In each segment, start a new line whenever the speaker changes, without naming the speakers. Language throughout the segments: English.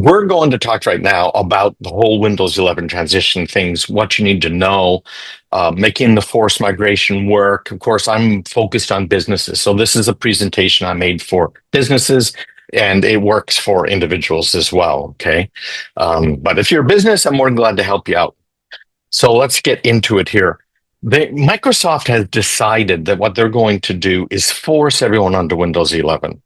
we're going to talk right now about the whole Windows 11 transition things, what you need to know, making the forced migration work. Of course, I'm focused on businesses. So this is a presentation I made for businesses and it works for individuals as well. Okay. But if you're a business, I'm more than glad to help you out. So let's get into it here. Microsoft has decided that what they're going to do is force everyone onto Windows 11.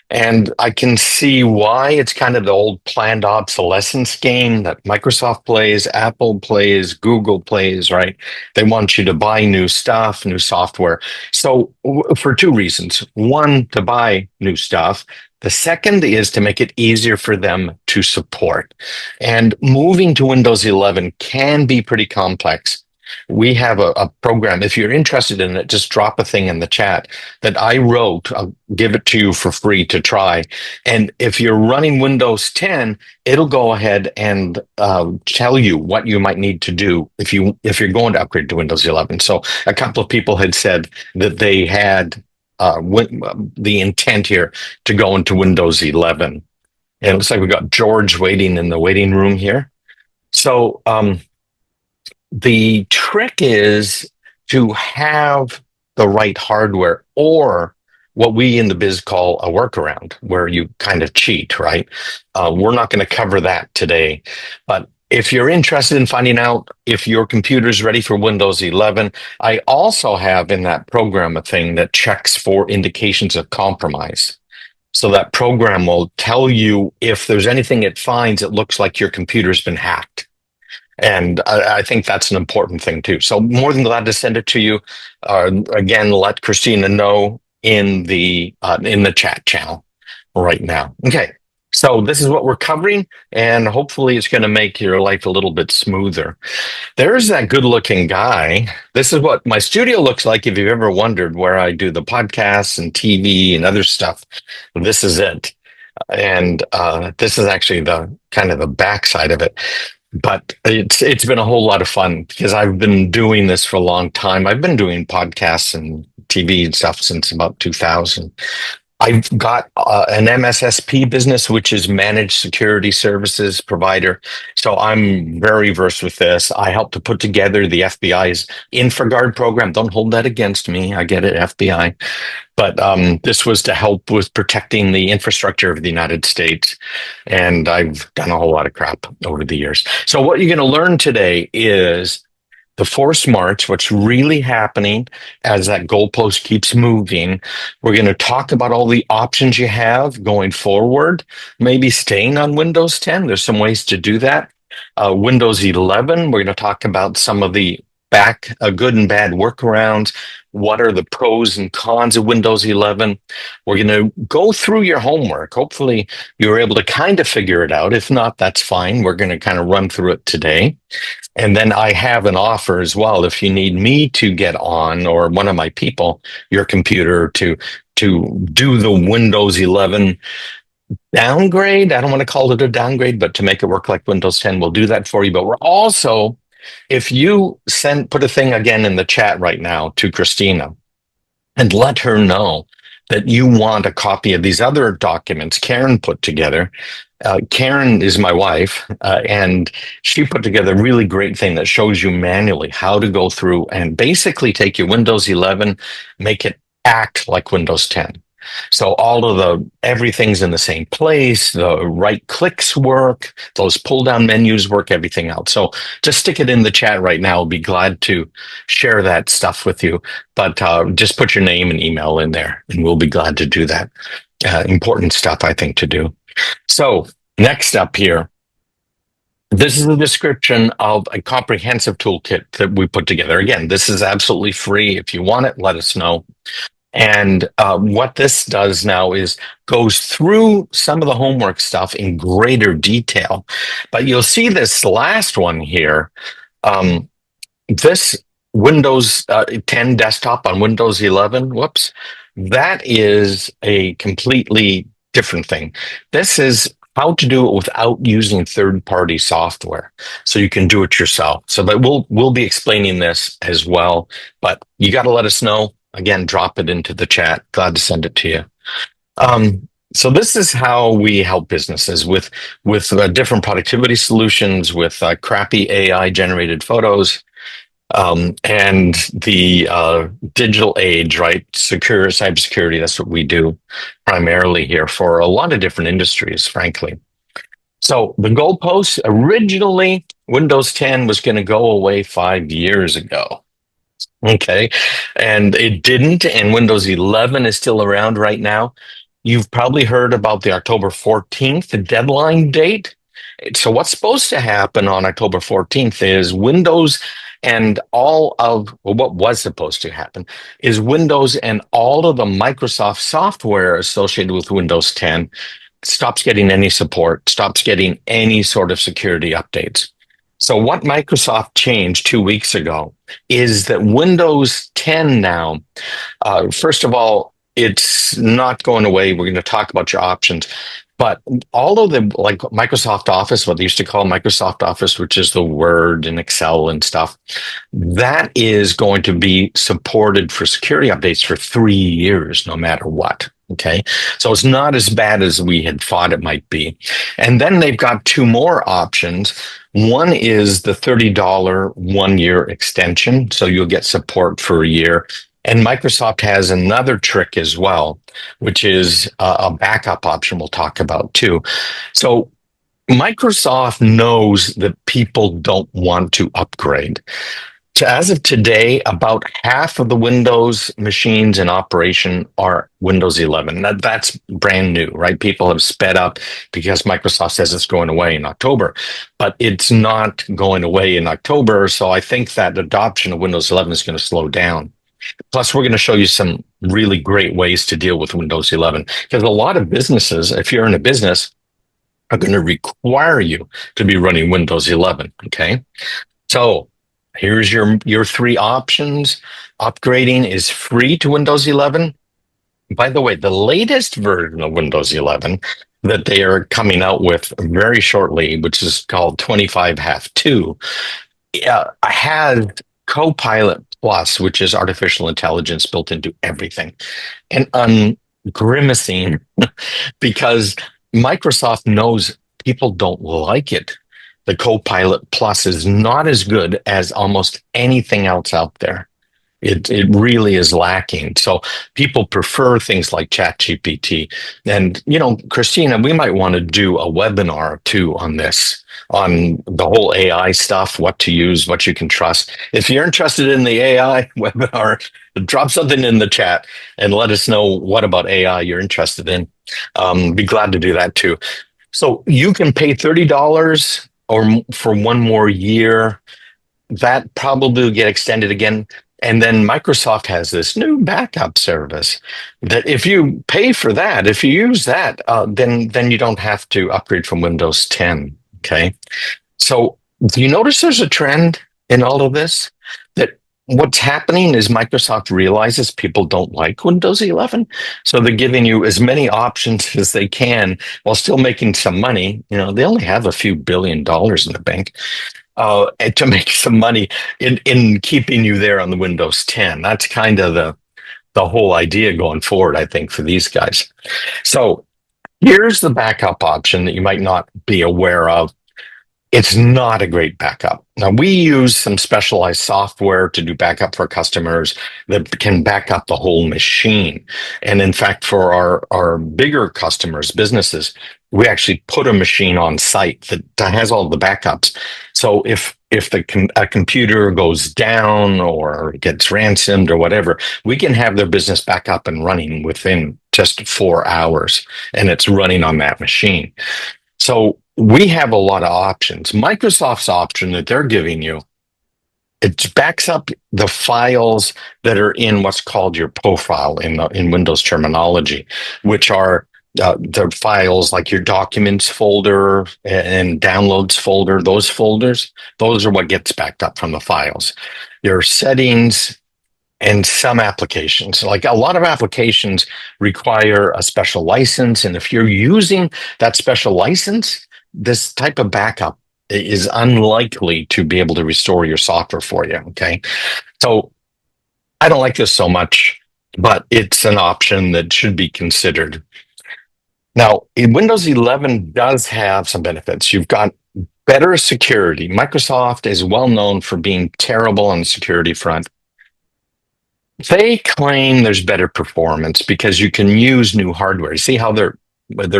And I can see why. It's kind of the old planned obsolescence game that Microsoft plays, Apple plays, Google plays, right? They want you to buy new stuff, new software. So for two reasons. One, to buy new stuff. The second is to make it easier for them to support. And moving to Windows 11 can be pretty complex. We have a program. If you're interested in it, just drop a thing in the chat that I wrote. I'll give it to you for free to try. And if you're running Windows 10, it'll go ahead and tell you what you might need to do if you're going to upgrade to Windows 11. So a couple of people had said that they had the intent here to go into Windows 11. And it looks like we got George waiting in the waiting room here. So the trick is to have the right hardware, or what we in the biz call a workaround, where you kind of cheat, right? We're not going to cover that today, but if you're interested in finding out if your computer is ready for Windows 11, I also have in that program a thing that checks for indications of compromise. So that program will tell you if there's anything it finds, it looks like your computer's been hacked. And I think that's an important thing too. So more than glad to send it to you. Again, let Christina know in the chat channel right now. Okay, so this is what we're covering, and hopefully it's going to make your life a little bit smoother. There's that good-looking guy. This is what my studio looks like. If you've ever wondered where I do the podcasts and TV and other stuff, this is it. And this is actually the kind of the backside of it. But it's been a whole lot of fun because I've been doing this for a long time. I've been doing podcasts and TV and stuff since about 2000. I've got an MSSP business, which is managed security services provider. So I'm very versed with this. I helped to put together the FBI's InfraGard program. Don't hold that against me. I get it, FBI. But this was to help with protecting the infrastructure of the United States. And I've done a whole lot of crap over the years. So what you're going to learn today is the forced march, what's really happening as that goalpost keeps moving. We're going to talk about all the options you have going forward, maybe staying on Windows 10. There's some ways to do that. Windows 11, we're going to talk about some of the good and bad workarounds. What are the pros and cons of Windows 11? We're going to go through your homework. Hopefully you're able to kind of figure it out. If not, that's fine. We're going to kind of run through it today. And then I have an offer as well. If you need me to get on, or one of my people, your computer to do the Windows 11 downgrade. I don't want to call it a downgrade, but to make it work like Windows 10, we'll do that for you. But we're also, if you put a thing again in the chat right now to Christina and let her know that you want a copy of these other documents Karen put together. Karen is my wife, and she put together a really great thing that shows you manually how to go through and basically take your Windows 11, make it act like Windows 10. So everything's in the same place, the right clicks work, those pull down menus work, everything else. So just stick it in the chat right now. I'll be glad to share that stuff with you, but just put your name and email in there and we'll be glad to do that. Important stuff, I think, to do. So next up here, this is a description of a comprehensive toolkit that we put together. Again, this is absolutely free. If you want it, let us know. And what this does now is goes through some of the homework stuff in greater detail. But you'll see this last one here, this Windows 10 desktop on Windows 11, whoops, that is a completely different thing. This is how to do it without using third-party software, so you can do it yourself. So but we'll be explaining this as well, but you got to let us know. Again, drop it into the chat. Glad to send it to you. So this is how we help businesses with different productivity solutions, with crappy AI generated photos, and the digital age, right? Secure cybersecurity. That's what we do primarily here for a lot of different industries, frankly. So the goalposts originally, Windows 10 was going to go away 5 years ago. Okay. And it didn't. And Windows 11 is still around right now. You've probably heard about the October 14th deadline date. So, what's supposed to happen on October 14th is Windows and all of well, what was supposed to happen is Windows and all of the Microsoft software associated with Windows 10 stops getting any support, stops getting any sort of security updates. So, what Microsoft changed 2 weeks ago is that Windows 10 now, first of all, it's not going away. We're going to talk about your options. But all of the like Microsoft Office, what they used to call Microsoft Office, which is the Word and Excel and stuff, that is going to be supported for security updates for 3 years, no matter what. Okay. So it's not as bad as we had thought it might be. And then they've got two more options. One is the $30 1 year extension. So you'll get support for a year. And Microsoft has another trick as well, which is a backup option we'll talk about too. So Microsoft knows that people don't want to upgrade. So as of today, about half of the Windows machines in operation are Windows 11. That's brand new, right? People have sped up because Microsoft says it's going away in October, but it's not going away in October. So I think that adoption of Windows 11 is going to slow down. Plus, we're going to show you some really great ways to deal with Windows 11 because a lot of businesses, if you're in a business, are going to require you to be running Windows 11. Okay. So here's your three options. Upgrading is free to Windows 11. By the way, the latest version of Windows 11 that they are coming out with very shortly, which is called 25.2, has Copilot Plus, which is artificial intelligence built into everything. And I'm grimacing because Microsoft knows people don't like it. The Copilot Plus is not as good as almost anything else out there. It really is lacking. So people prefer things like ChatGPT. And, Christina, we might want to do a webinar too on this, on the whole AI stuff, what to use, what you can trust. If you're interested in the AI webinar, drop something in the chat and let us know what about AI you're interested in. Be glad to do that too. So you can pay $30 or for one more year. That probably will get extended again. And then Microsoft has this new backup service that if you pay for that, if you use that, then you don't have to upgrade from Windows 10. Okay. So do you notice there's a trend in all of this? That what's happening is Microsoft realizes people don't like Windows 11. So they're giving you as many options as they can while still making some money. They only have a few $billion in the bank and to make some money in keeping you there on the Windows 10. That's kind of the whole idea going forward, I think, for these guys. So here's the backup option that you might not be aware of. It's not a great backup. Now, we use some specialized software to do backup for customers that can back up the whole machine. And in fact, for our bigger customers, businesses, we actually put a machine on site that has all the backups. So if a computer goes down or gets ransomed or whatever, we can have their business back up and running within just 4 hours, and it's running on that machine. So we have a lot of options. Microsoft's option that they're giving you, it backs up the files that are in what's called your profile in Windows terminology, which are the files like your documents folder and downloads folder. Those folders, those are what gets backed up from the files. Your settings and some applications, like a lot of applications, require a special license. And if you're using that special license, this type of backup is unlikely to be able to restore your software for you. Okay. So I don't like this so much, but it's an option that should be considered. Now, Windows 11 does have some benefits. You've got better security. Microsoft is well known for being terrible on the security front. They claim there's better performance because you can use new hardware. You see how they're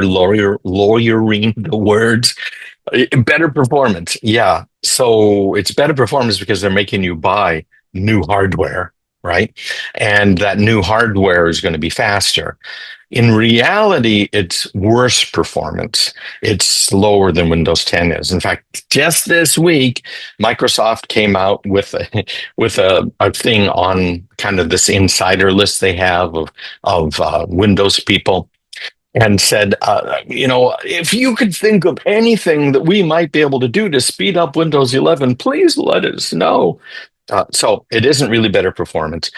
lawyering the words? Better performance. Yeah. So it's better performance because they're making you buy new hardware, right? And that new hardware is going to be faster. In reality, it's worse performance. It's slower than Windows 10 is. In fact, just this week, Microsoft came out with a thing on kind of this insider list they have of Windows people, and said, if you could think of anything that we might be able to do to speed up Windows 11, please let us know. So it isn't really better performance.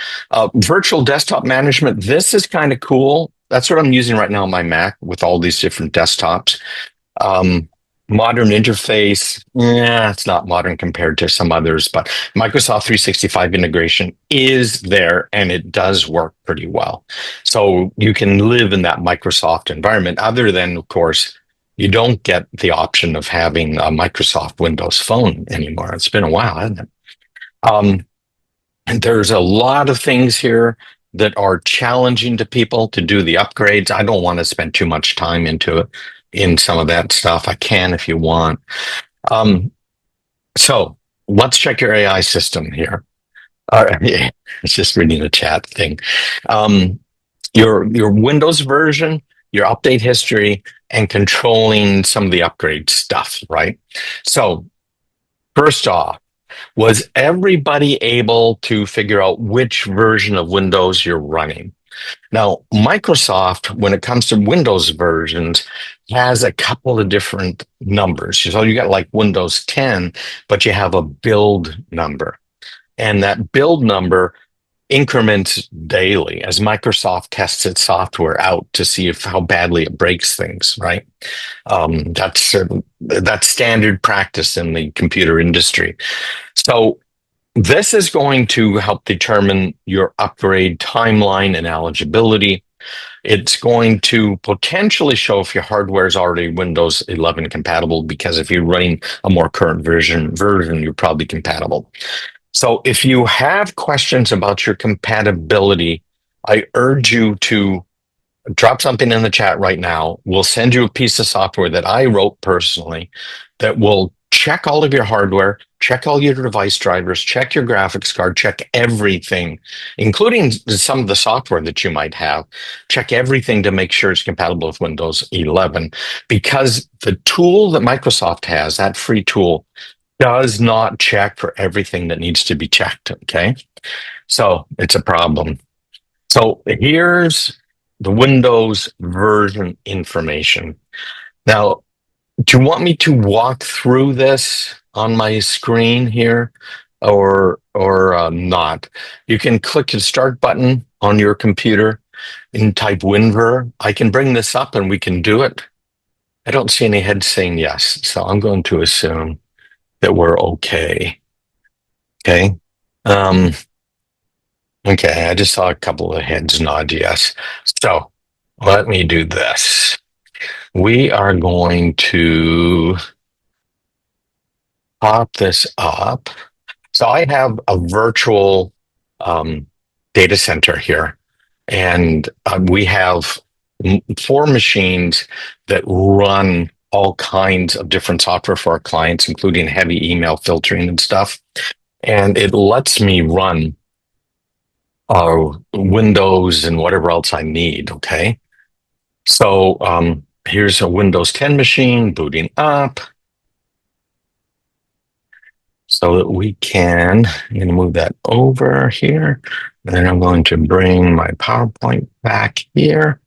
Virtual desktop management, this is kind of cool. That's what I'm using right now on my Mac with all these different desktops. Um, Modern interface, yeah, it's not modern compared to some others, but Microsoft 365 integration is there and it does work pretty well. So you can live in that Microsoft environment, other than, of course, you don't get the option of having a Microsoft Windows phone anymore. It's been a while, hasn't it? Um, and there's a lot of things here that are challenging to people to do the upgrades. I don't want to spend too much time into it in some of that stuff. I can if you want. Um, so let's check your AI system here. Yeah, it's just reading the chat thing. Um, your Windows version, your update history, and controlling some of the upgrade stuff, right? So first off, was everybody able to figure out which version of Windows you're running? Now, Microsoft, when it comes to Windows versions, has a couple of different numbers. So you got like Windows 10, but you have a build number. And that build number increments daily as Microsoft tests its software out to see if how badly it breaks things, right? That's standard practice in the computer industry. So this is going to help determine your upgrade timeline and eligibility. It's going to potentially show if your hardware is already Windows 11 compatible, because if you're running a more current version, you're probably compatible. So if you have questions about your compatibility, I urge you to drop something in the chat right now. We'll send you a piece of software that I wrote personally that will check all of your hardware, check all your device drivers, check your graphics card, check everything, including some of the software that you might have. Check everything to make sure it's compatible with Windows 11, because the tool that Microsoft has, that free tool, does not check for everything that needs to be checked. Okay. So it's a problem. So here's the Windows version information. Now, do you want me to walk through this on my screen here, or not? You can click the start button on your computer and type WinVer. I can bring this up and we can do it. I don't see any heads saying yes, so I'm going to assume that we're okay. Okay. Um, okay, I just saw a couple of heads nod yes. So let me do this. We are going to pop this up. So I have a virtual data center here, and we have 4 machines that run all kinds of different software for our clients, including heavy email filtering and stuff. And it lets me run Windows and whatever else I need. Okay. So here's a Windows 10 machine booting up so that we can, I'm going to move that over here. And then I'm going to bring my PowerPoint back here.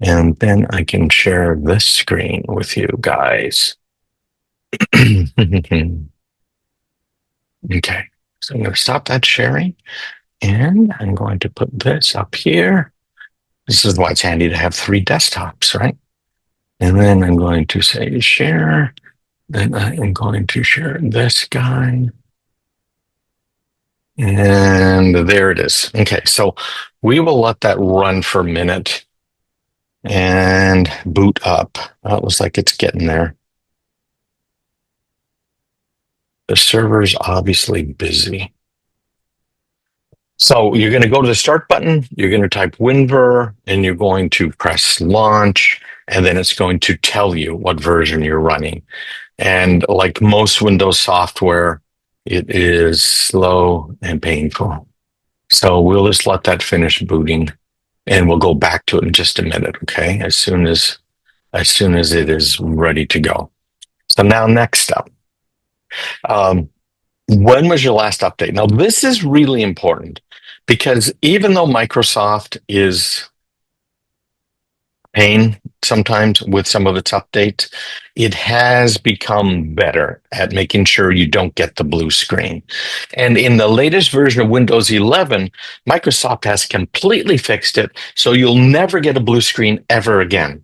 And then I can share this screen with you guys. Okay. So I'm going to stop that sharing. And I'm going to put this up here. This is why it's handy to have 3 desktops, right? And then I'm going to say share. Then I am going to share this guy. And there it is. Okay, so we will let that run for a minute. and boot up. Well, it looks like it's getting there. The server's obviously busy. So you're going to go to the start button, you're going to type WinVer, and you're going to press launch, and then it's going to tell you what version you're running. And like most Windows software, it is slow and painful. So we'll just let that finish booting, and we'll go back to it in just a minute, okay? As soon as it is ready to go. So now next up. When was your last update? Now, this is really important because even though Microsoft is pain sometimes with some of its updates, it has become better at making sure you don't get the blue screen. And in the latest version of Windows 11, Microsoft has completely fixed it, so you'll never get a blue screen ever again.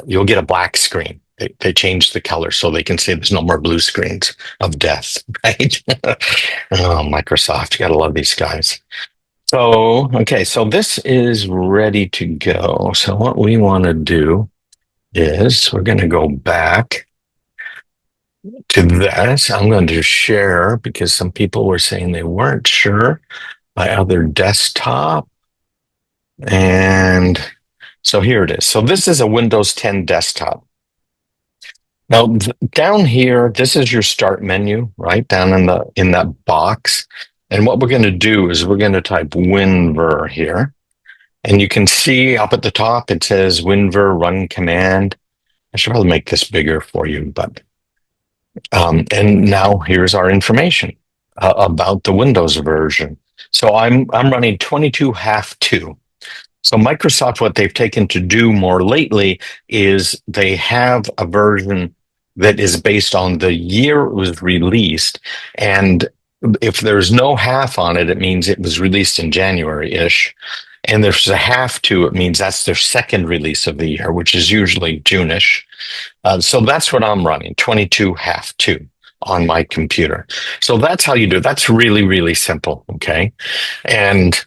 You'll get a black screen. They changed the color so they can say there's no more blue screens of death, right? Oh, Microsoft, you gotta love these guys. So, okay, so this is ready to go. So what we want to do is we're going to go back to this. I'm going to share because some people were saying they weren't sure my other desktop. And so here it is. So this is a Windows 10 desktop. Now down here, this is your start menu, right? Down in that box. And what we're going to do is we're going to type WinVer here. And you can see up at the top, it says WinVer run command. I should probably make this bigger for you, but and now here's our information about the Windows version. So I'm running 22.2. So Microsoft, what they've taken to do more lately is they have a version that is based on the year it was released. And if there's no half on it, it means it was released in January-ish. And there's a half to, it means that's their second release of the year, which is usually June-ish. So that's what I'm running, 22.2 on my computer. So that's how you do it. That's really, really simple, okay? And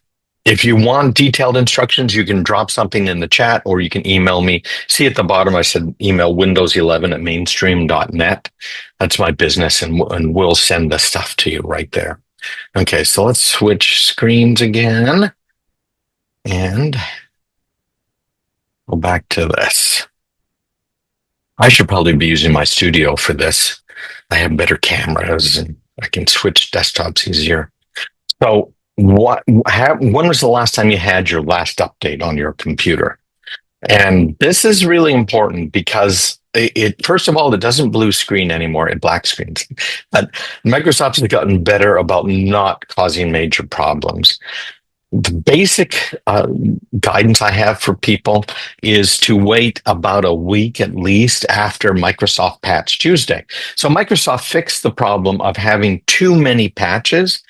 if you want detailed instructions, you can drop something in the chat or you can email me. See at the bottom, I said email windows11@mainstream.net. That's my business, and we'll send the stuff to you right there. Okay, so let's switch screens again and go back to this. I should probably be using my studio for this. I have better cameras and I can switch desktops easier. So when was the last time you had your last update on your computer? And this is really important because it first of all, it doesn't blue screen anymore, it black screens. But Microsoft has gotten better about not causing major problems. The basic guidance I have for people is to wait about a week at least after Microsoft Patch Tuesday. So Microsoft fixed the problem of having too many patches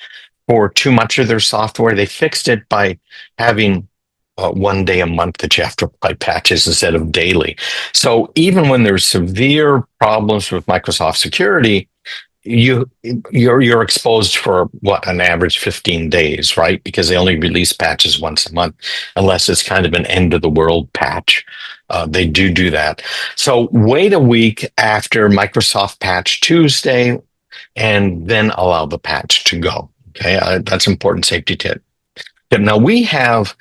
for too much of their software. They fixed it by having one day a month that you have to apply patches instead of daily. So even when there's severe problems with Microsoft security, you're exposed for what, an average 15 days, right? Because they only release patches once a month, unless it's kind of an end of the world patch. They do that. So wait a week after Microsoft Patch Tuesday, and then allow the patch to go. Okay, that's important safety tip. Now we have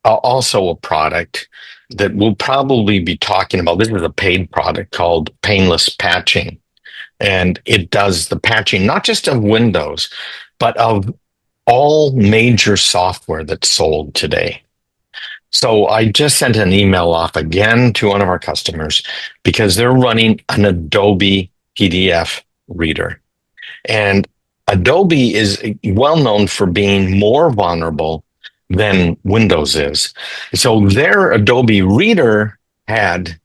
also a product that we'll probably be talking about. This is a paid product called Painless Patching. And it does the patching, not just of Windows, but of all major software that's sold today. So I just sent an email off again to one of our customers because they're running an Adobe PDF reader. And Adobe is well known for being more vulnerable than Windows is. So their Adobe reader had,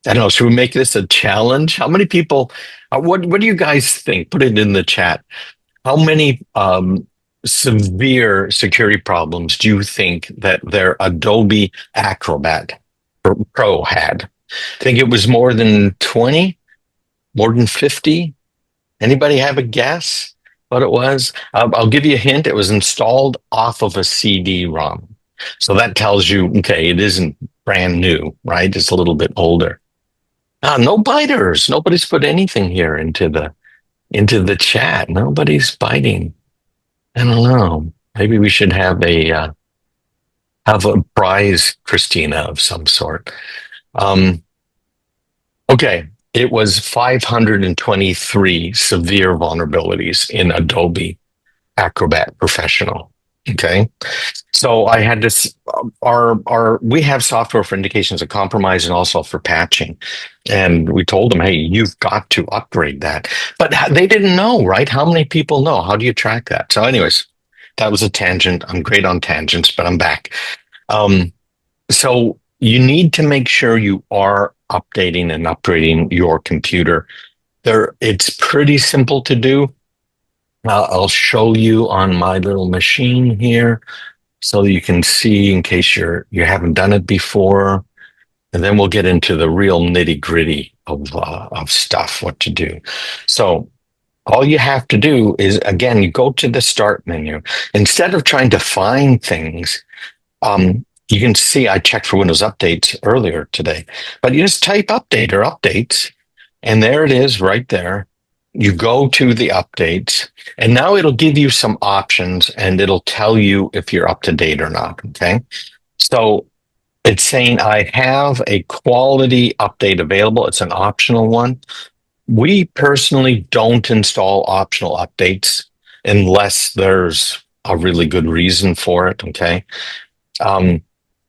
I don't know, should we make this a challenge? How many people, what do you guys think? Put it in the chat. How many severe security problems do you think that their Adobe Acrobat Pro had? Think it was more than 20? More than 50? Anybody have a guess what it was? I'll give you a hint. It was installed off of a CD-ROM. So that tells you, okay, it isn't brand new, right? It's a little bit older. No biters. Nobody's put anything here into the chat. Nobody's biting. I don't know. Maybe we should have a prize, Christina, of some sort. Okay, it was 523 severe vulnerabilities in Adobe Acrobat Professional. Okay, so I had this. We have software for indications of compromise and also for patching, and we told them, hey, you've got to upgrade that. But they didn't know, right? How many people know? How do you track that? So, anyways, that was a tangent. I'm great on tangents, but I'm back. So you need to make sure you are updating and upgrading your computer. It's pretty simple to do. I'll show you on my little machine here so you can see in case you haven't done it before. And then we'll get into the real nitty gritty of stuff, what to do. So all you have to do is, again, you go to the start menu. Instead of trying to find things, you can see I checked for Windows updates earlier today, but you just type update or updates, and there it is right there. You go to the updates, and now it'll give you some options, and it'll tell you if you're up to date or not. Okay. So it's saying I have a quality update available. It's an optional one. We personally don't install optional updates unless there's a really good reason for it. Okay.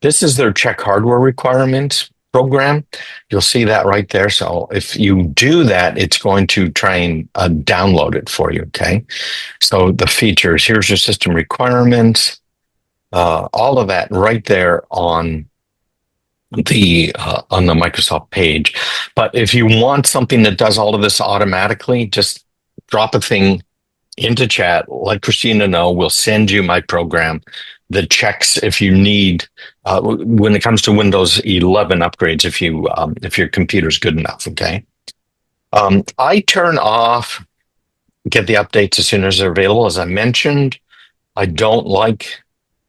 This is their check hardware requirements program. You'll see that right there. So if you do that, it's going to try and download it for you. Okay. So the features, here's your system requirements, all of that right there on the Microsoft page. But if you want something that does all of this automatically, just drop a thing into chat. Let Christina know. We'll send you my program that checks if you need when it comes to Windows 11 upgrades. If your computer's good enough, okay. I turn off get the updates as soon as they're available. As I mentioned, I don't like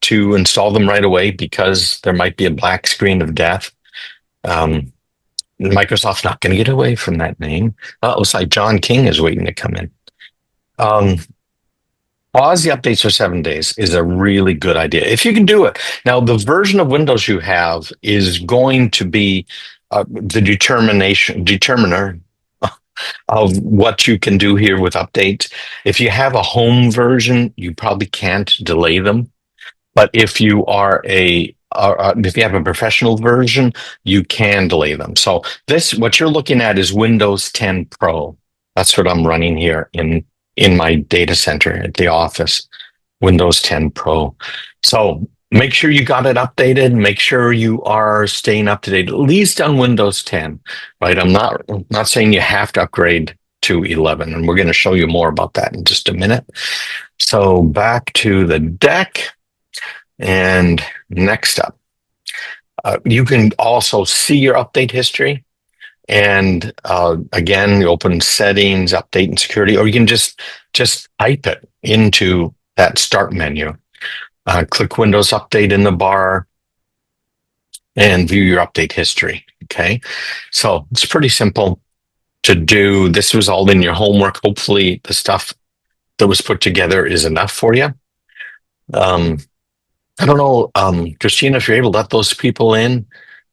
to install them right away because there might be a black screen of death. Microsoft's not going to get away from that name. It looks like John King is waiting to come in. Pause the updates for 7 days is a really good idea if you can do it. Now, the version of Windows you have is going to be the determiner of what you can do here with updates. If you have a home version, you probably can't delay them. But if you are if you have a professional version, you can delay them. So what you're looking at is Windows 10 Pro. That's what I'm running here in my data center at the office, Windows 10 Pro. So make sure you got it updated. Make sure you are staying up to date, at least on Windows 10, right? I'm not saying you have to upgrade to 11, and we're going to show you more about that in just a minute. So back to the deck, and next up, you can also see your update history. And again, you open settings, update and security, or you can just type it into that start menu. Click Windows Update in the bar and view your update history. Okay. So it's pretty simple to do. This was all in your homework. Hopefully the stuff that was put together is enough for you. I don't know, Christina, if you're able to let those people in.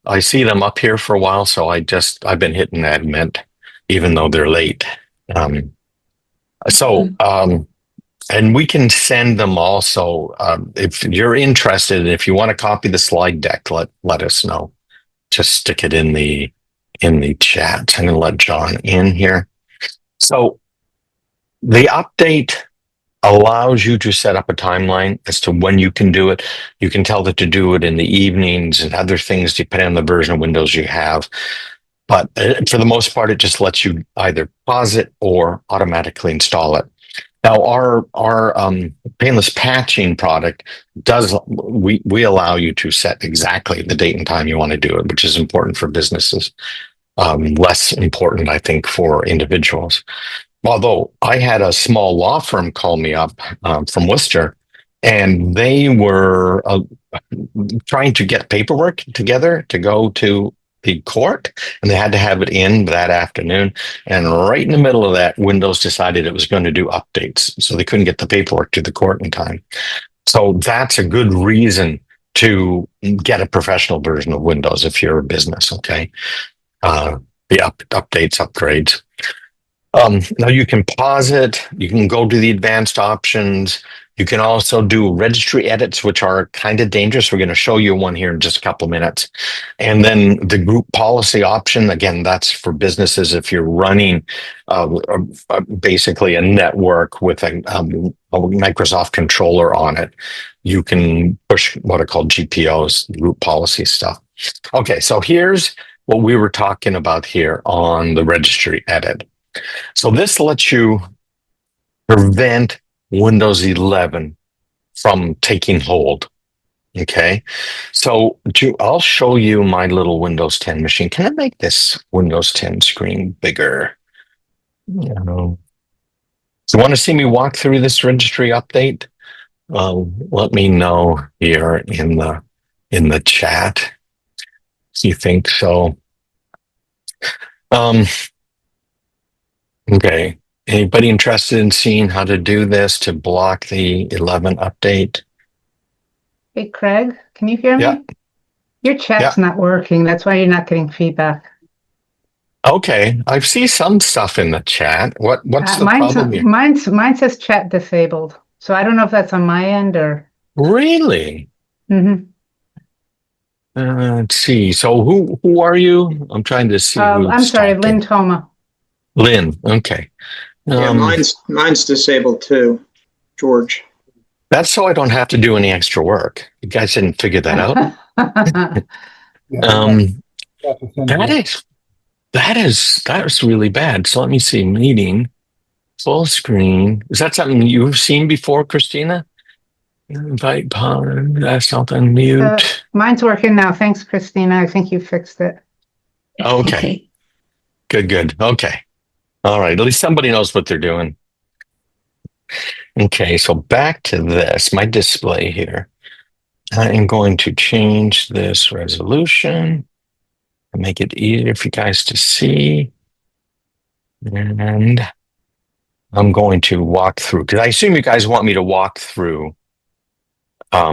I see them up here for a while, so I've been hitting admit, even though they're late. And we can send them also, if you're interested, if you want to copy the slide deck, let us know. Just stick it in the chat. I'm going to let John in here. So the update allows you to set up a timeline as to when you can do it. You can tell it to do it in the evenings and other things depending on the version of Windows you have. But for the most part, it just lets you either pause it or automatically install it. Now, our painless patching product we allow you to set exactly the date and time you want to do it, which is important for businesses. Less important, I think, for individuals. Although I had a small law firm call me up from Worcester, and they were trying to get paperwork together to go to the court, and they had to have it in that afternoon. And right in the middle of that, Windows decided it was going to do updates, so they couldn't get the paperwork to the court in time. So that's a good reason to get a professional version of Windows if you're a business. Okay, the updates, upgrades. Now you can pause it. You can go to the advanced options. You can also do registry edits, which are kind of dangerous. We're going to show you one here in just a couple minutes. And then the group policy option, again, that's for businesses if you're running basically a network with a Microsoft controller on it. You can push what are called GPOs, group policy stuff. Okay, so here's what we were talking about here on the registry edit. So this lets you prevent Windows 11 from taking hold. Okay. So I'll show you my little Windows 10 machine. Can I make this Windows 10 screen bigger? So you want to see me walk through this registry update? Let me know here in the chat if you think so. Okay. Anybody interested in seeing how to do this to block the 11 update?
Hey, Craig, can you hear me?
Yeah.
Your chat's not working. That's why you're not getting feedback.
Okay. I see some stuff in the chat. What's the problem here?
Mine says chat disabled. So I don't know if that's on my end or.
Really?
Mm-hmm.
Let's see. So who are you? I'm trying to see.
I'm sorry, Lynn Toma.
Lynn. Okay.
Yeah, mine's disabled too, George.
That's so I don't have to do any extra work. You guys didn't figure that out. That is really bad. So let me see. Meeting, full screen. Is that something you've seen before, Christina? Invite pod, that's something mute.
Mine's working now. Thanks, Christina. I think you fixed it.
Okay. Good. Okay. All right. At least somebody knows what they're doing. Okay. So back to this, my display here. I am going to change this resolution and make it easier for you guys to see. And I'm going to walk through, because I assume you guys want me to walk through how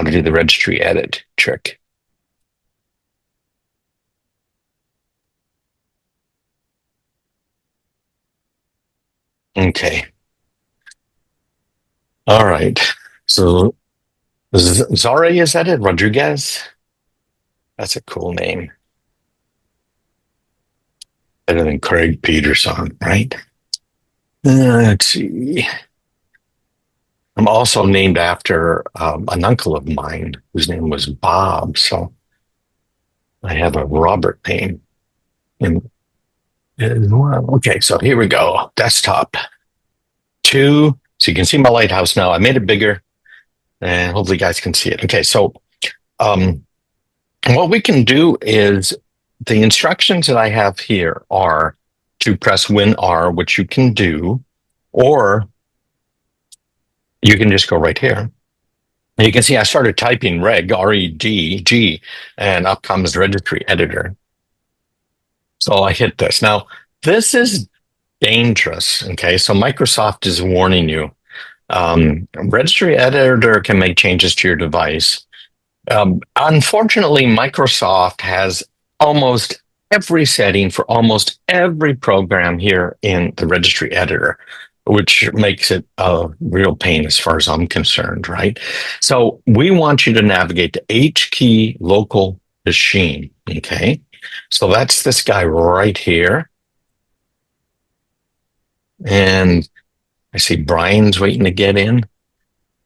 to do the registry edit trick. Okay. All right. So Zara, is that it? Rodriguez? That's a cool name. Better than Craig Peterson, right? Let's see. I'm also named after an uncle of mine whose name was Bob. So I have a Robert name. Okay, so here we go. Desktop 2. So you can see my lighthouse now. I made it bigger and hopefully you guys can see it. Okay, so what we can do is the instructions that I have here are to press WinR, which you can do, or you can just go right here. And you can see I started typing reg, R-E-D-G, and up comes the registry editor. So I hit this. Now, this is dangerous, okay? So Microsoft is warning you. Registry editor can make changes to your device. Unfortunately, Microsoft has almost every setting for almost every program here in the registry editor, which makes it a real pain as far as I'm concerned, right? So we want you to navigate to H key local machine, okay? So that's this guy right here. And I see Brian's waiting to get in.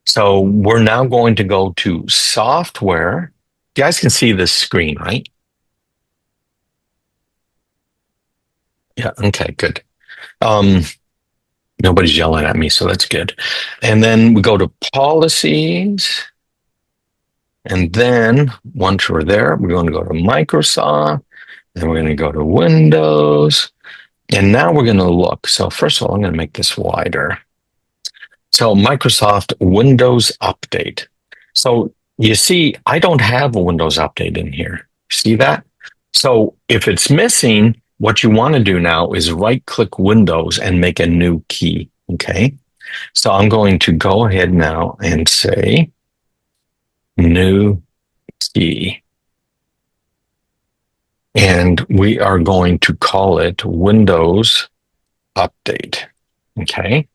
So we're now going to go to software. You guys can see this screen, right? Yeah, okay, good. Nobody's yelling at me, so that's good. And then we go to policies. And then once we're there, we're going to go to Microsoft. Then we're going to go to Windows. And now we're going to look. So first of all, I'm going to make this wider. So Microsoft Windows Update. So you see, I don't have a Windows Update in here. See that? So if it's missing, what you want to do now is right-click Windows and make a new key. Okay. So I'm going to go ahead now and say new key. And we are going to call it Windows Update. Okay.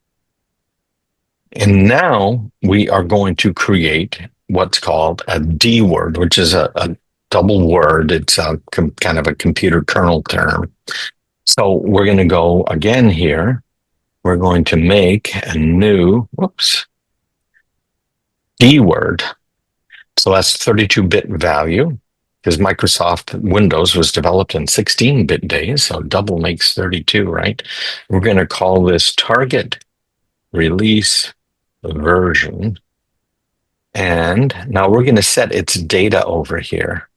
And now we are going to create what's called a D word, which is a double word. It's a kind of a computer kernel term. So we're going to go again here. We're going to make a new, D word. So that's 32-bit value because Microsoft Windows was developed in 16-bit days. So double makes 32, right? We're going to call this target release version. And now we're going to set its data over here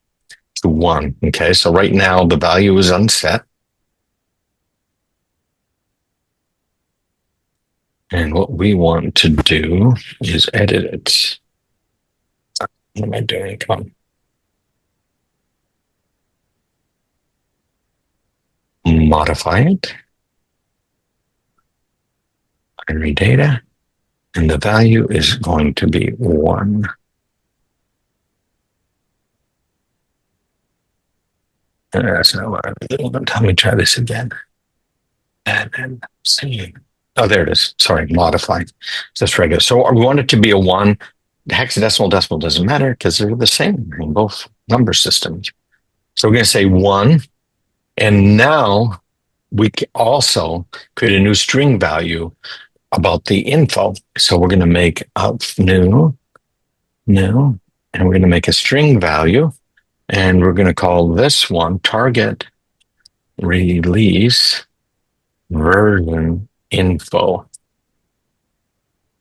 to 1. Okay, so right now the value is unset. And what we want to do is edit it. What am I doing? Come on. Modify it. Binary data. And the value is going to be 1. That's not what I'm doing. Let me try this again. And then see. Oh, there it is. Sorry, modify. Just regular. So we want it to be a 1. The hexadecimal decimal doesn't matter because they're the same in both number systems. So we're going to say 1. And now we can also create a new string value about the info. So we're going to make up new, and we're going to make a string value. And we're going to call this one target release version info.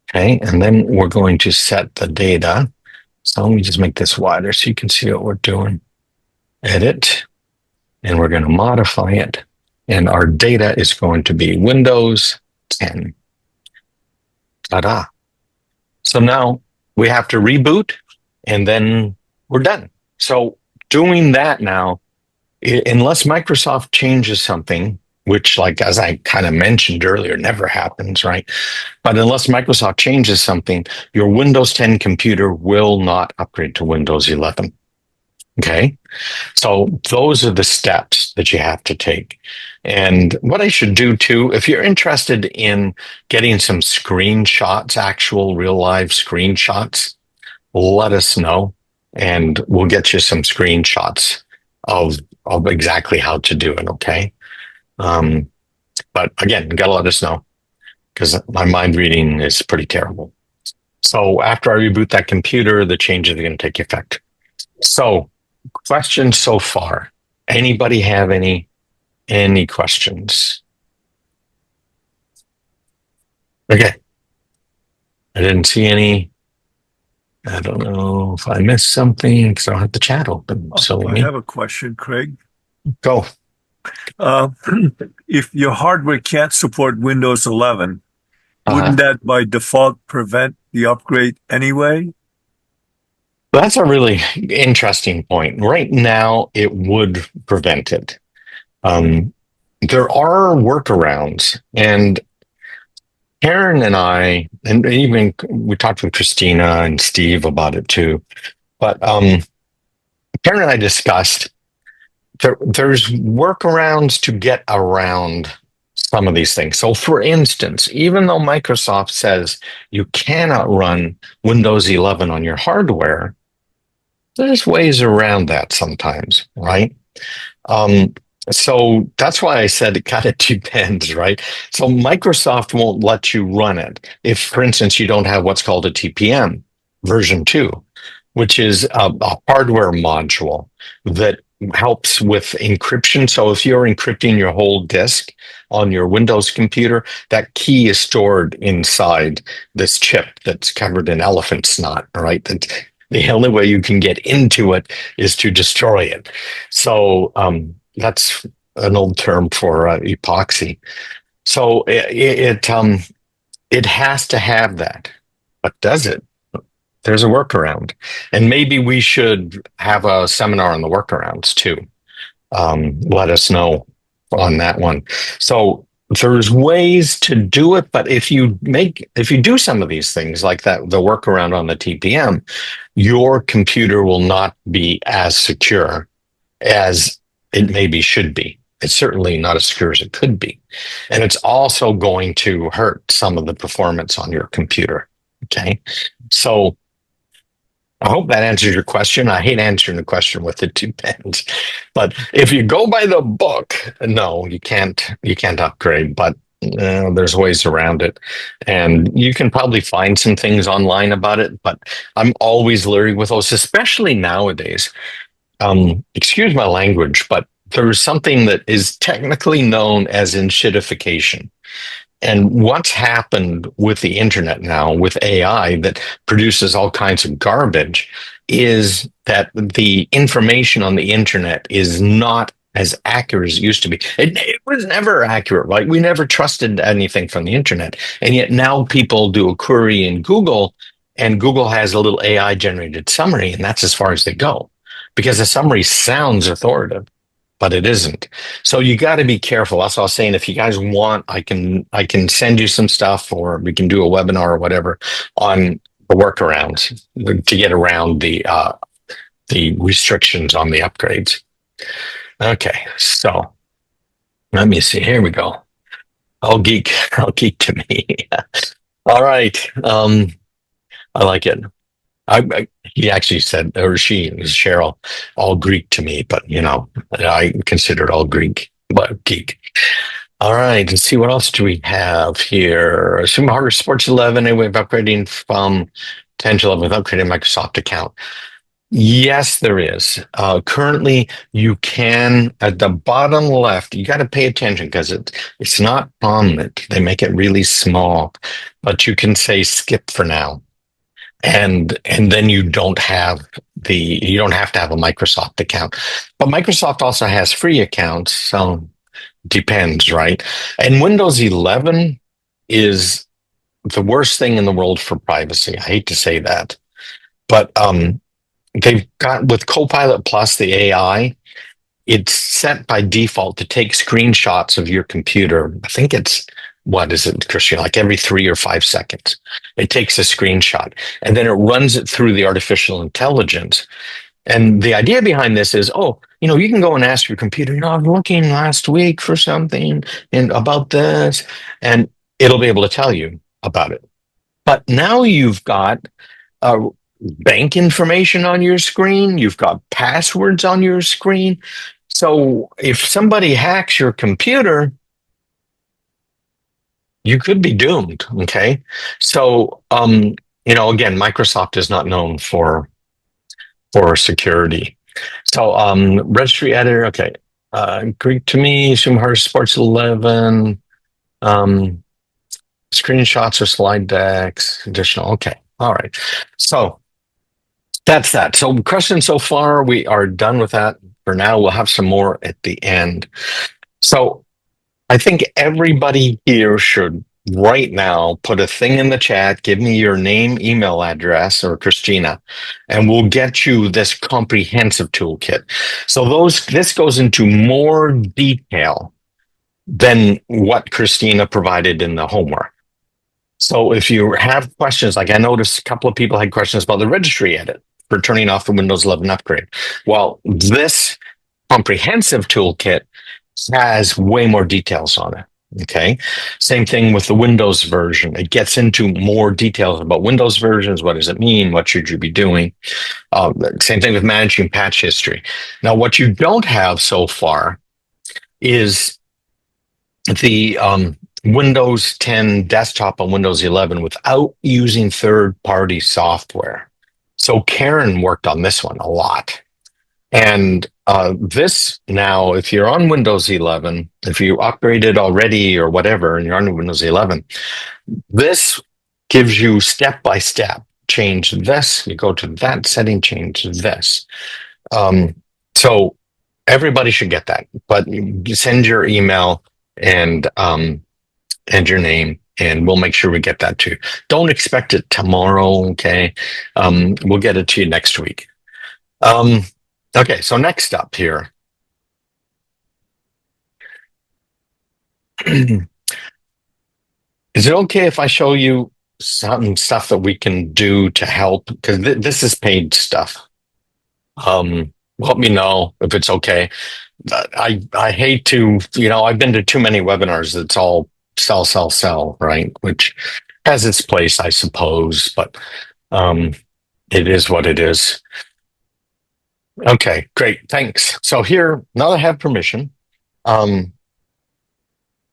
Okay, and then we're going to set the data. So let me just make this wider so you can see what we're doing. Edit, and we're going to modify it. And our data is going to be Windows 10. Ta-da. So now we have to reboot, and then we're done. So doing that now, unless Microsoft changes something, which, like, as I kind of mentioned earlier, never happens, right? But unless Microsoft changes something, your Windows 10 computer will not upgrade to Windows 11. Okay. So those are the steps that you have to take. And what I should do too, if you're interested in getting some screenshots, actual real live screenshots, let us know and we'll get you some screenshots of exactly how to do it. Okay. But again, you gotta let us know because my mind reading is pretty terrible. So after I reboot that computer, the changes are going to take effect. So questions so far? Anybody have any questions? Okay. I didn't see any. I don't know if I missed something because I don't have the chat open. So
I have a question, Craig.
Go.
If your hardware can't support Windows 11, wouldn't that by default prevent the upgrade anyway?
That's a really interesting point. Right now, it would prevent it. There are workarounds, and Karen and I, and even we talked with Christina and Steve about it too. But Karen and I discussed there's workarounds to get around some of these things. So for instance, even though Microsoft says you cannot run Windows 11 on your hardware, there's ways around that sometimes, right? So that's why I said it kind of depends, right? So Microsoft won't let you run it if, for instance, you don't have what's called a TPM version 2, which is a hardware module that helps with encryption. So if you're encrypting your whole disk on your Windows computer, that key is stored inside this chip that's covered in elephant snot, right? The only way you can get into it is to destroy it. So that's an old term for epoxy. So it has to have that. But does it? There's a workaround. And maybe we should have a seminar on the workarounds too. Let us know on that one. So there's ways to do it, but if you do some of these things like that, the workaround on the TPM, your computer will not be as secure as it maybe should be. It's certainly not as secure as it could be. And it's also going to hurt some of the performance on your computer. Okay. So I hope that answers your question. I hate answering the question with the two pens, but if you go by the book, no, you can't upgrade, but there's ways around it. And you can probably find some things online about it, but I'm always leery with those, especially nowadays. Excuse my language, but there's something that is technically known as enshittification. And what's happened with the internet now, with AI that produces all kinds of garbage, is that the information on the internet is not as accurate as it used to be. It was never accurate. Like we never trusted anything from the internet. And yet now people do a query in Google and Google has a little AI generated summary, and that's as far as they go because the summary sounds authoritative, but it isn't. So you got to be careful. That's what I was saying. If you guys want, I can send you some stuff, or we can do a webinar or whatever on the workarounds to get around the restrictions on the upgrades. Okay, so let me see. Here we go. All geek to me. All right. I like it. He actually said, or she, it was Cheryl, all Greek to me, but I consider it all Greek, but geek. All right, let's see, what else do we have here? Assume hardware supports 11, a way of upgrading from 10 to 11 with upgrading Microsoft account. Yes, there is. Currently, you can, at the bottom left, you got to pay attention because it's not prominent. They make it really small, but you can say skip for now. And then you don't have to have a Microsoft account. But Microsoft also has free accounts, so depends, right? And Windows 11 is the worst thing in the world for privacy. I hate to say that. But they've got, with Copilot Plus, the AI, it's set by default to take screenshots of your computer. I think it's, what is it, Christian? Like every 3 or 5 seconds, it takes a screenshot and then it runs it through the artificial intelligence. And the idea behind this is, you can go and ask your computer, I'm looking last week for something and about this, and it'll be able to tell you about it. But now you've got bank information on your screen, you've got passwords on your screen. So if somebody hacks your computer, you could be doomed. Okay. So, again, Microsoft is not known for security. So, registry editor. Okay. Greek to me, assume hard sports 11, screenshots or slide decks, additional. Okay. All right. So that's that. So questions so far, we are done with that for now. We'll have some more at the end. So I think everybody here should right now put a thing in the chat, give me your name, email address, or Christina, and we'll get you this comprehensive toolkit. So this goes into more detail than what Christina provided in the homework. So if you have questions, like I noticed a couple of people had questions about the registry edit for turning off the Windows 11 upgrade. Well, this comprehensive toolkit has way more details on it. Okay. Same thing with the Windows version. It gets into more details about Windows versions. What does it mean? What should you be doing? Same thing with managing patch history. Now, what you don't have so far is the Windows 10 desktop on Windows 11 without using third-party software. So Karen worked on this one a lot. And this now, if you're on Windows 11, if you upgraded already or whatever, and you're on Windows 11, this gives you step-by-step. Change this, you go to that setting, change this. So everybody should get that, but you send your email and your name, and we'll make sure we get that to you. Don't expect it tomorrow, okay? We'll get it to you next week. Okay, so next up here. Is it okay if I show you some stuff that we can do to help? Because this is paid stuff. Let me know if it's okay. I hate to, I've been to too many webinars. It's all sell, sell, sell, right? Which has its place, I suppose, but it is what it is. Okay, great. Thanks. So here, now that I have permission,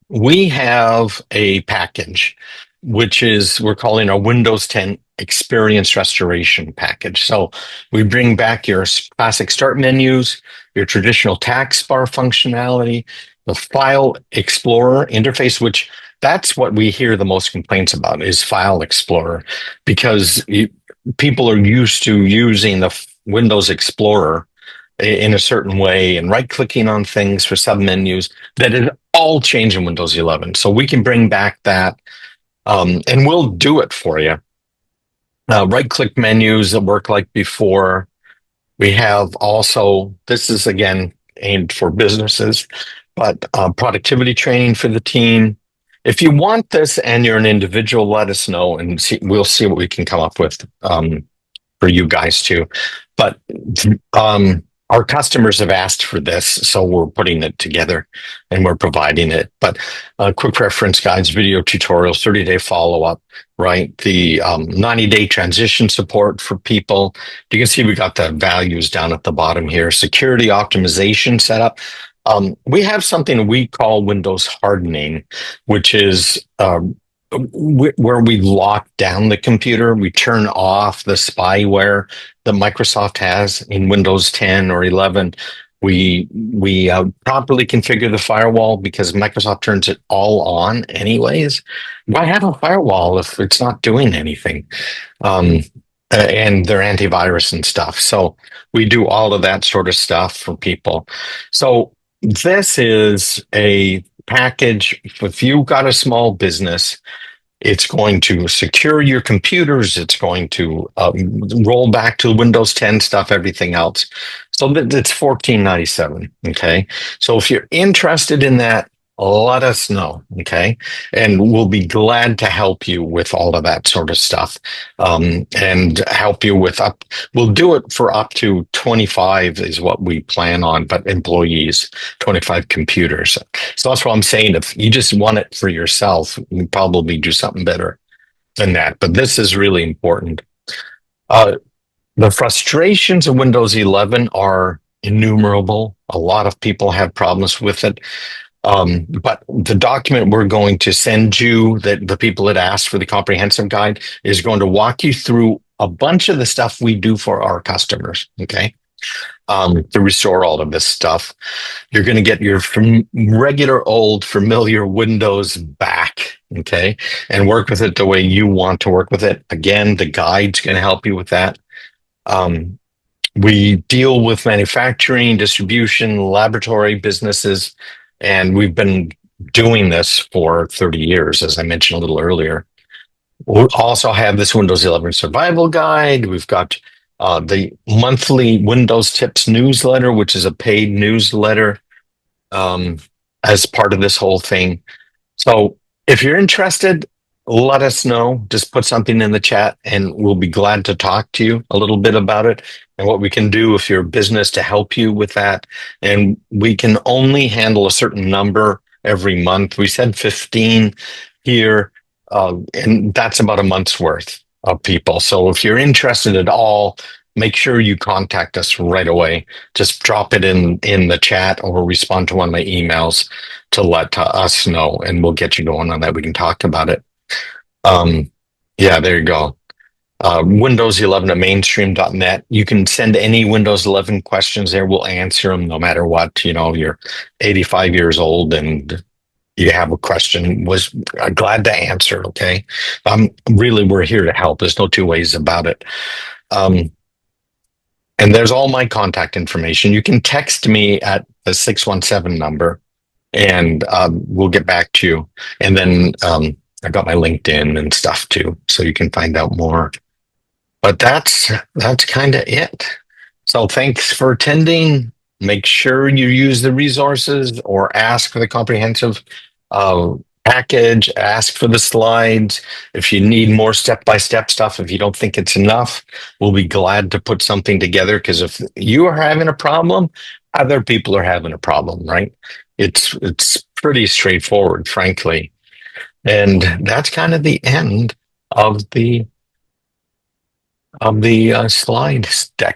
we have a package, which we're calling our Windows 10 Experience Restoration Package. So we bring back your classic start menus, your traditional taskbar functionality, the File Explorer interface, which that's what we hear the most complaints about is File Explorer, because people are used to using the Windows Explorer in a certain way and right-clicking on things for submenus. That is all changed in Windows 11. So we can bring back that, and we'll do it for you. Right-click menus that work like before. We have also, this is again aimed for businesses, but productivity training for the team. If you want this and you're an individual, let us know and we'll see what we can come up with for you guys too. But our customers have asked for this, so we're putting it together and we're providing it. But quick reference guides, video tutorials, 30-day follow-up, right? The 90-day transition support for people. You can see we got the values down at the bottom here. Security optimization setup. We have something we call Windows hardening, which is where we lock down the computer. We turn off the spyware that Microsoft has in Windows 10 or 11. We properly configure the firewall because Microsoft turns it all on anyways. Why have a firewall if it's not doing anything? And their antivirus and stuff. So we do all of that sort of stuff for people. So this is a package. If you've got a small business, it's going to secure your computers. It's going to roll back to Windows 10 stuff, everything else. So it's $14.97. Okay. So if you're interested in that, let us know. Okay. And we'll be glad to help you with all of that sort of stuff. And help you with we'll do it for up to 25 is what we plan on, but employees, 25 computers. So that's what I'm saying. If you just want it for yourself, we probably do something better than that. But this is really important. The frustrations of Windows 11 are innumerable. A lot of people have problems with it. But the document we're going to send you, that the people that asked for the comprehensive guide, is going to walk you through a bunch of the stuff we do for our customers. Okay. To restore all of this stuff. You're going to get your regular old familiar Windows back. Okay. And work with it the way you want to work with it. Again, the guide's going to help you with that. We deal with manufacturing, distribution, laboratory businesses, and we've been doing this for 30 years, as I mentioned a little earlier. We'll also have this Windows 11 survival guide. We've got the monthly Windows Tips newsletter, which is a paid newsletter as part of this whole thing. So if you're interested, let us know. Just put something in the chat and we'll be glad to talk to you a little bit about it and what we can do if you're a business to help you with that. And we can only handle a certain number every month. We said 15 here, and that's about a month's worth of people. So if you're interested at all, make sure you contact us right away. Just drop it in the chat or respond to one of my emails to let us know, and we'll get you going on that. We can talk about it. Yeah, there you go. Windows 11 at mainstream.net. You can send any Windows 11 questions there. We'll answer them no matter what. You're 85 years old and you have a question, was glad to answer. Okay. We're here to help. There's no two ways about it. And there's all my contact information. You can text me at the 617 number and we'll get back to you. And then I got my LinkedIn and stuff too, so you can find out more. But that's kind of it. So thanks for attending. Make sure you use the resources or ask for the comprehensive package, ask for the slides. If you need more step-by-step stuff, if you don't think it's enough, we'll be glad to put something together, because if you are having a problem, other people are having a problem, right? It's pretty straightforward, frankly. And that's kind of the end of the slide deck.